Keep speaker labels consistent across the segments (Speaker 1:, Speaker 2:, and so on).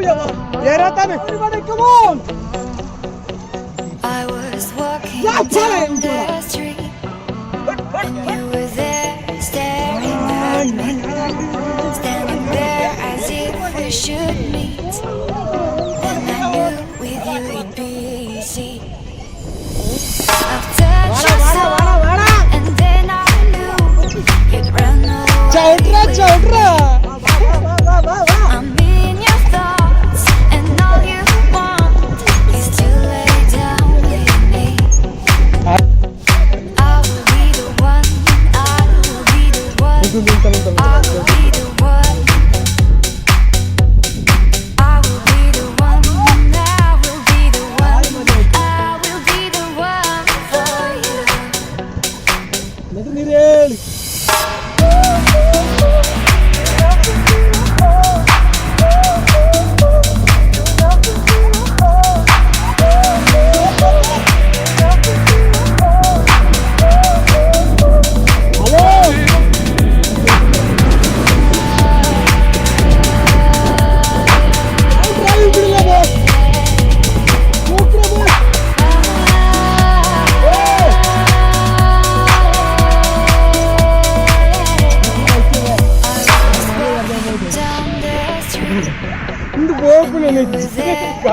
Speaker 1: Everybody, come on!
Speaker 2: I was walking down the street. You were there staring at me, standing there as if we should meet. And I knew with you it'd be easy. I've touched your soul, and then I knew you'd run away with me. I'm in your thoughts, and all you want is to lay down with me. I will be the one, I will be the one, I will be the one. I will be the one, I will be the one, I will be the one for you.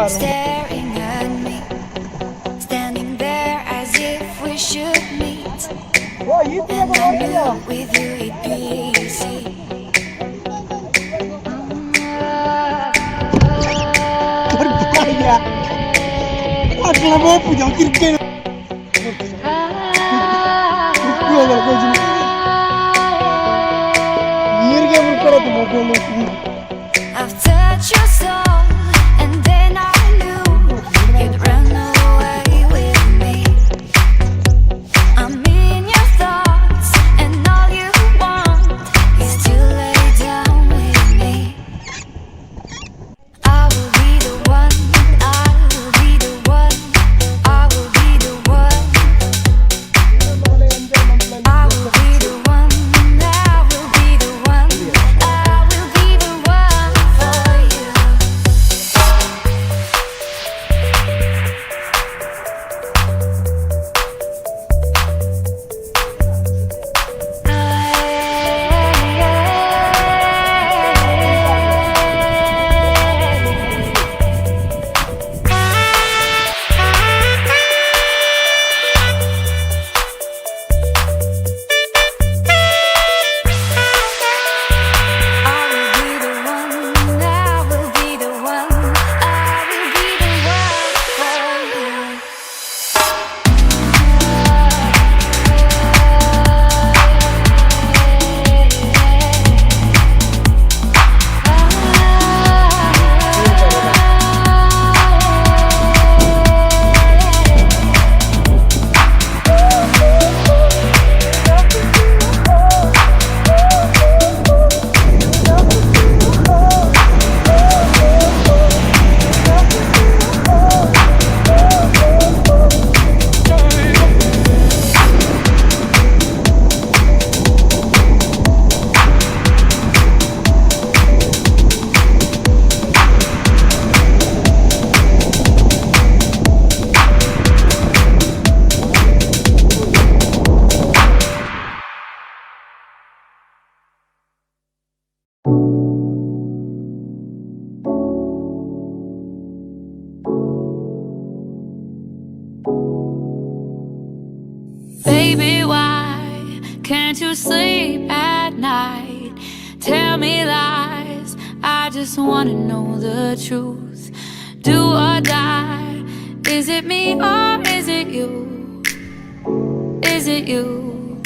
Speaker 2: Staring at me, standing there as if we should meet. And I knew with you it'd be easy. I've touched your soul, and then I knew you'd run away with me. I'm in your thoughts, and all you want is to lay down with me. I will be the one, I will be the one, I will be the one. I will be the one, I will be the one, I will be the one for you. Baby, why can't you sleep at night? Tell me lies, I just wanna know the truth. Do or die, is it me or is it you? Is it you?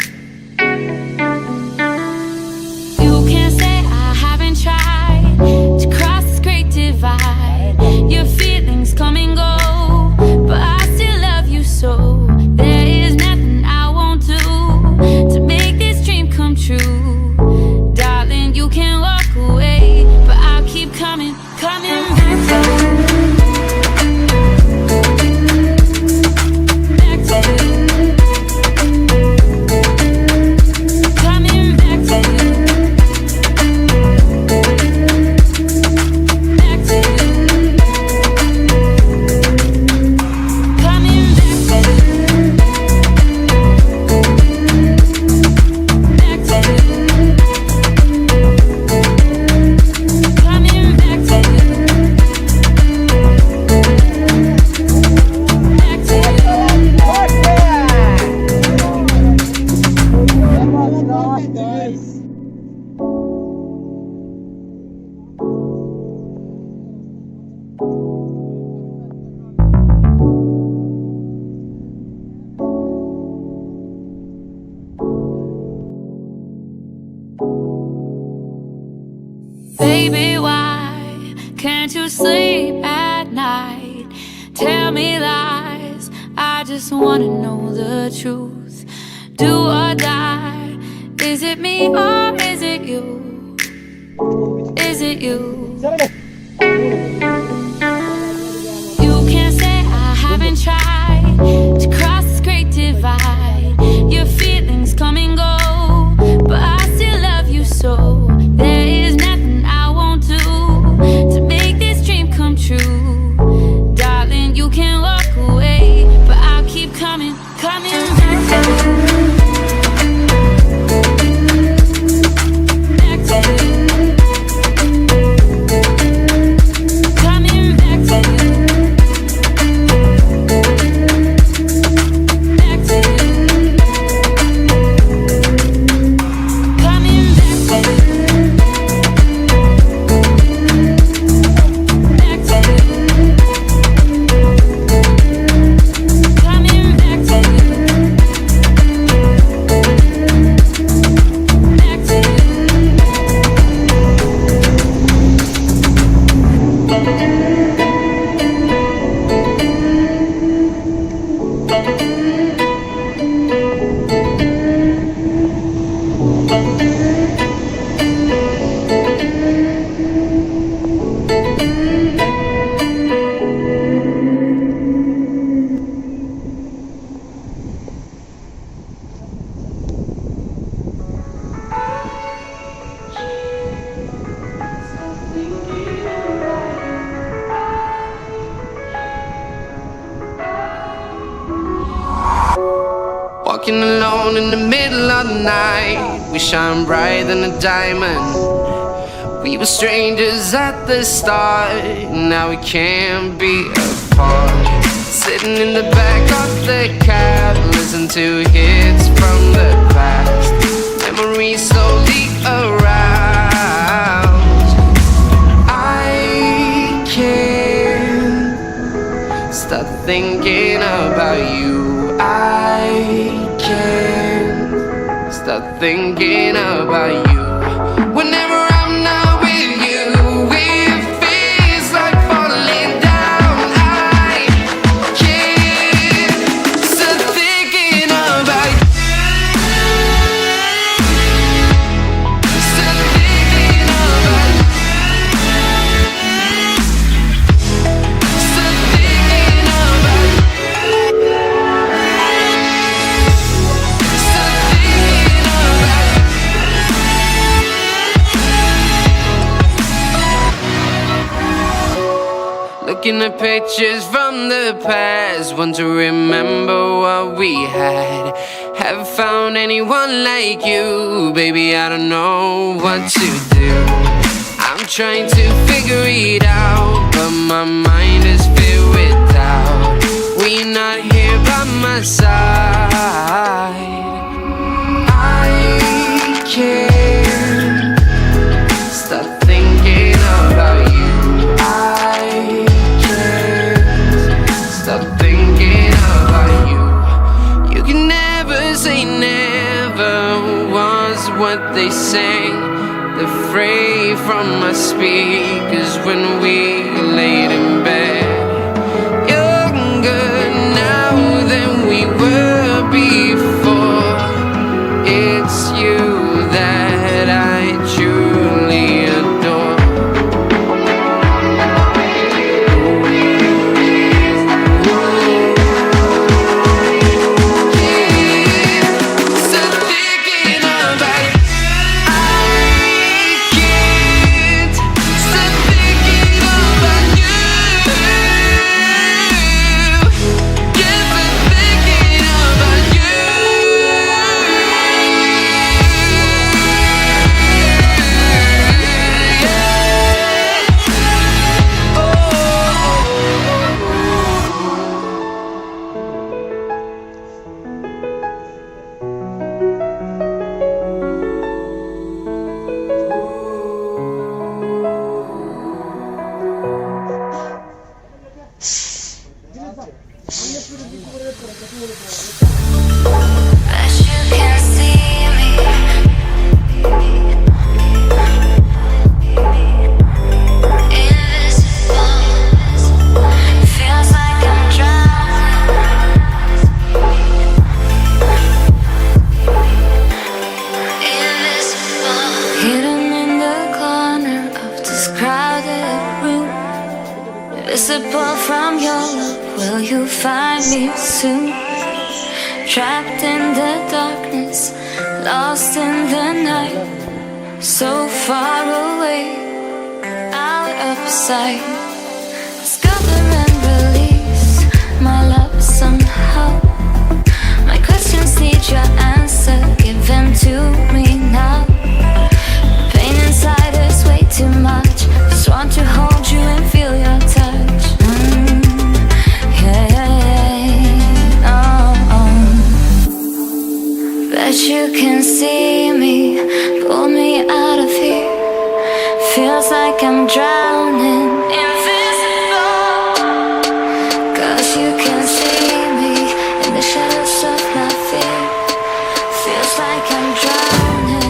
Speaker 2: You can't say I haven't tried to cross this great divide. Your feelings come and go, but I still love you so. There is nothing I won't do to make this dream come true. Darling, you can walk away, but I'll keep coming back to you. Back to you. Baby, why can't you sleep at night? Tell me lies, I just wanna know the truth. Do or die, is it me or is it you? Is it you? You can't say I haven't tried to cross this great divide. Your feelings come and go, but I still love you so. There is nothing I won't do to make this dream come true. Darling, you can walk away, but I'll keep coming, coming back to you. Back to you. Coming back to you. Back to you. Coming back to you. Back to you. Coming back to you. Back to you.
Speaker 1: Walking alone in the middle of the night, we shine bright than a diamond. We were strangers at the start, now we can't be apart. Sitting in the back of the cab, listen to hits from the past. Memories slowly arouse. I can't stop thinking about you. I can't stop thinking about you. Whenever I'm not with you, it feels like falling down. I can't stop thinking about you. Stop thinking about you. Stop thinking about you. Looking at pictures from the past, want to remember what we had. Haven't found anyone like you, baby, I don't know what to do. I'm trying to figure it out, but my mind is filled with doubt. When you're not here by my side, I can't stop thinking about you. I stop thinking about you. You can never say never was what they sang. The fray from my speakers when we laid in bed. Younger now than we were before. It's you that I truly adore. Stop thinking about you.
Speaker 2: people from your love. Will you find me soon? Trapped in the darkness, lost in the night, so far away, out of sight. Discover and release my love somehow. My questions need your answer, give them to me now. Pain inside is way too much, just want to hold you and feel your touch. Bet you can see me, pull me out of here. Feels like I'm drowning, invisible. 'Cause you can see me in the shadows of my fear. Feels like I'm drowning,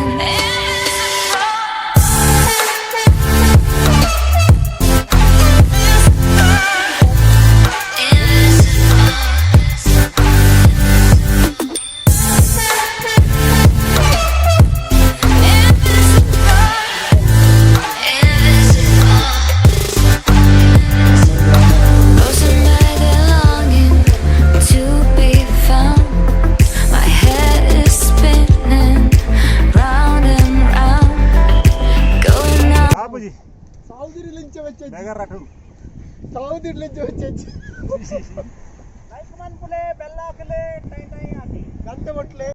Speaker 3: like मन पुले bell आखले time time आती गंटे बटले